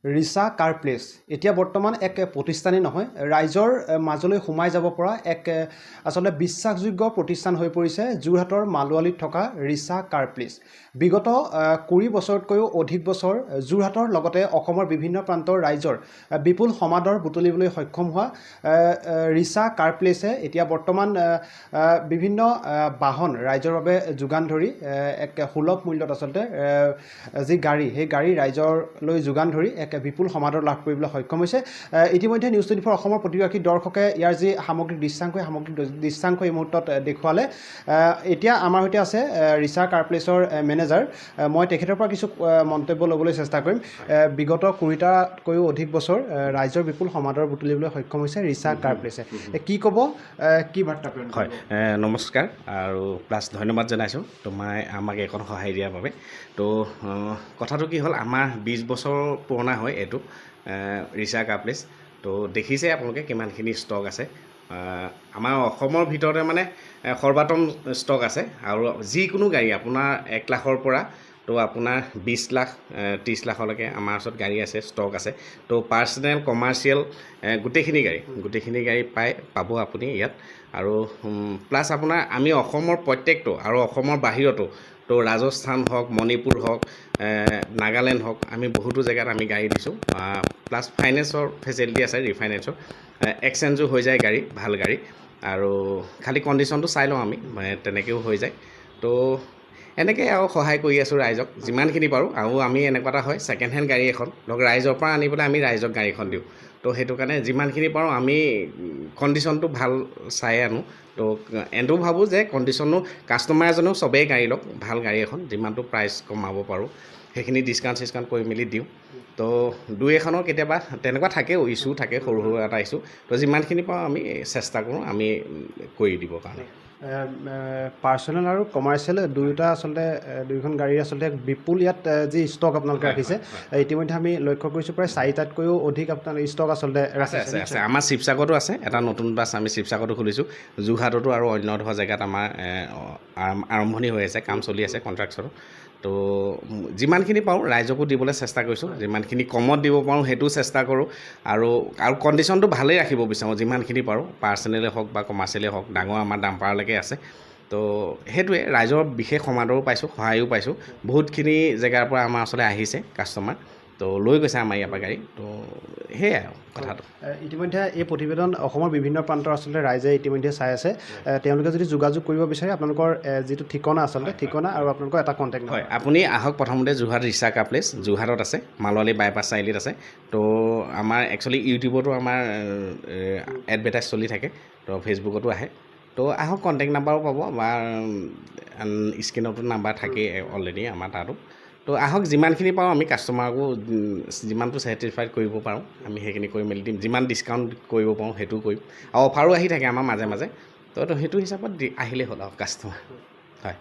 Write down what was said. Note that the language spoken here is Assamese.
ৰিচা কাৰ প্লেচ এতিয়া বৰ্তমান এক প্ৰতিষ্ঠানেই নহয়, ৰাইজৰ মাজলৈ সোমাই যাব পৰা এক আচলতে বিশ্বাসযোগ্য প্ৰতিষ্ঠান হৈ পৰিছে যোৰহাটৰ মালোৱালিত থকা ৰিচা কাৰ প্লেচ। বিগত 20 বছৰতকৈও অধিক বছৰ যোৰহাটৰ লগতে অসমৰ বিভিন্ন প্ৰান্তৰ ৰাইজৰ বিপুল সমাদৰ বুটলিবলৈ সক্ষম হোৱা ৰিচা কাৰ প্লেচে এতিয়া বৰ্তমান বিভিন্ন বাহন ৰাইজৰ বাবে যোগান ধৰি এক সুলভ মূল্যত আচলতে যি গাড়ী সেই গাড়ী ৰাইজৰলৈ যোগান ধৰি এক বিপুল সমাদৰ লাভ কৰিবলৈ সক্ষম হৈছে। ইতিমধ্যে নিউজ 24 অসমৰ প্ৰতিগৰাকী দৰ্শকে ইয়াৰ যি সামগ্ৰিক দৃশ্যাংশ এই মুহূৰ্তত দেখুৱালে। এতিয়া আমাৰ সৈতে আছে ৰিচা কাৰ প্লেচৰ মেনেজাৰ। মই তেখেতৰ পৰা কিছু মন্তব্য ল'বলৈ চেষ্টা কৰিম। বিগত 20টাতকৈও অধিক বছৰ ৰাইজৰ বিপুল সমাদৰ বুটলিবলৈ সক্ষম হৈছে ৰিচা কাৰ প্লেচে। কি ক'ব, কি বাৰ্তা প্ৰেৰণ কৰিব? হয়, নমস্কাৰ আৰু প্লাছ ধন্যবাদ জনাইছোঁ আমাক এখন সহায় দিয়াৰ বাবে। তো কথাটো কি হ'ল, আমাৰ 20 বছৰ পুৰণা হয় এইটো ৰিচা কাৰ প্লেচ। তো দেখিছে আপোনালোকে কিমানখিনি ষ্টক আছে। আমাৰ অসমৰ ভিতৰতে মানে সৰ্বাতম ষ্টক আছে আৰু যিকোনো গাড়ী আপোনাৰ 1 লাখৰ পৰা তো আপোনাৰ 20 লাখ 30 লাখলৈকে আমাৰ ওচৰত গাড়ী আছে, ষ্টক আছে। তো পাৰ্চনেল কমাৰ্চিয়েল গোটেইখিনি গাড়ী পাব আপুনি ইয়াত। আৰু প্লাছ আপোনাৰ আমি অসমৰ প্ৰত্যেকটো আৰু অসমৰ বাহিৰতো তো ৰাজস্থান হওক, মণিপুৰ হওক, নাগালেণ্ড হওক, আমি বহুতো জেগাত আমি গাড়ী দিছোঁ। প্লাছ ফাইনেন্সৰ ফেচিলিটি আছে, ৰিফাইনেন্সৰ এক্সচেঞ্জো হৈ যায় গাড়ী, ভাল গাড়ী। আৰু খালি কণ্ডিশ্যনটো চাই লওঁ আমি, তেনেকৈও হৈ যায়। তো এনেকৈ আৰু সহায় কৰি আছোঁ ৰাইজক যিমানখিনি পাৰোঁ। আৰু আমি এনেকুৱা এটা হয়, ছেকেণ্ড হেণ্ড গাড়ী এখন ধৰক ৰাইজৰ পৰা আনি পেলাই আমি ৰাইজক গাড়ীখন দিওঁ। তো সেইটো কাৰণে যিমানখিনি পাৰোঁ আমি কণ্ডিশ্যনটো ভাল চাই আনো। তো এনেও ভাবোঁ যে কণ্ডিশ্যনো কাষ্টমাৰ এজনেও চবেই গাড়ী লওক, ভাল গাড়ী এখন, যিমানটো প্ৰাইচ কমাব পাৰোঁ সেইখিনি ডিছকাউণ্ট কৰি মেলি দিওঁ। তো দুই এখনৰ কেতিয়াবা তেনেকুৱা থাকেও, ইছ্যু থাকে, সৰু সৰু এটা ইছ্যু। তো যিমানখিনি পাৰোঁ আমি চেষ্টা কৰোঁ আমি কৰি দিবৰ কাৰণে। পাৰ্চনেল আৰু কমাৰ্চিয়েল দুয়োটা আচলতে দুয়োখন গাড়ীৰ আচলতে বিপুল ইয়াত যি ষ্টক আপোনালোকে ৰাখিছে, ইতিমধ্যে আমি লক্ষ্য কৰিছোঁ প্ৰায় 4টাতকৈও অধিক আপোনাৰ ষ্টক আচলতে আছে। আমাৰ শিৱসাগৰতো আছে, এটা নতুন বাছ আমি শিৱসাগৰতো খুলিছোঁ। যোৰহাটতো আৰু অন্য ধৰ জেগাত আমাৰ আৰম্ভণি হৈ আছে, কাম চলি আছে কণ্ট্ৰাকচনৰ। তো যিমানখিনি পাৰোঁ ৰাইজকো দিবলৈ চেষ্টা কৰিছোঁ, যিমানখিনি কমত দিব পাৰোঁ সেইটোও চেষ্টা কৰোঁ। আৰু কণ্ডিশ্যনটো ভালেই ৰাখিব বিচাৰোঁ যিমানখিনি পাৰোঁ, পাৰ্চনেলেই হওক বা কমাৰ্চিয়েলেই হওক, ডাঙৰ আমাৰ ডাম্পাৰলৈকে আছে। তো সেইটোৱে ৰাইজৰ বিশেষ সমাদৰো পাইছোঁ, সহায়ো পাইছোঁ। বহুতখিনি জেগাৰ পৰা আমাৰ ওচৰলৈ আহিছে কাষ্টমাৰ, তো লৈ গৈছে আমাৰ ইয়াৰ পৰা গাড়ী। তো সেয়াই আৰু কথাটো। ইতিমধ্যে এই প্ৰতিবেদন অসমৰ বিভিন্ন প্ৰান্তৰ আচলতে ৰাইজে ইতিমধ্যে চাই আছে। তেওঁলোকে যদি যোগাযোগ কৰিব বিচাৰে আপোনালোকৰ যিটো ঠিকনা আচলতে ঠিকনা আৰু আপোনালোকৰ এটা কণ্টেক্ট হয়, আপুনি আহক। প্ৰথমতে যোৰহাট ৰিচা কাৰ প্লেচ যোৰহাটত আছে, মালোৱালি বাইপাছ চাৰিআলিত আছে। তো আমাৰ একচুৱেলি ইউটিউবতো আমাৰ এডভাৰটাইজ চলি থাকে, তো ফেচবুকতো আহে। তো আহক, কণ্টেক্ট নাম্বাৰো পাব বা স্ক্ৰীণতো নাম্বাৰ থাকেই অলৰেডি আমাৰ তাতো। তো আহক, যিমানখিনি পাৰোঁ আমি কাষ্টমাৰকো যিমানটো ছেটিছফাইড কৰিব পাৰোঁ আমি সেইখিনি কৰি মেলি দিম। যিমান ডিছকাউণ্ট কৰিব পাৰোঁ সেইটোও কৰিম। আৰু অফাৰো আহি থাকে আমাৰ মাজে মাজে। তো সেইটো হিচাপত আহিলেই হ'ল আৰু কাষ্টমাৰ। হয়।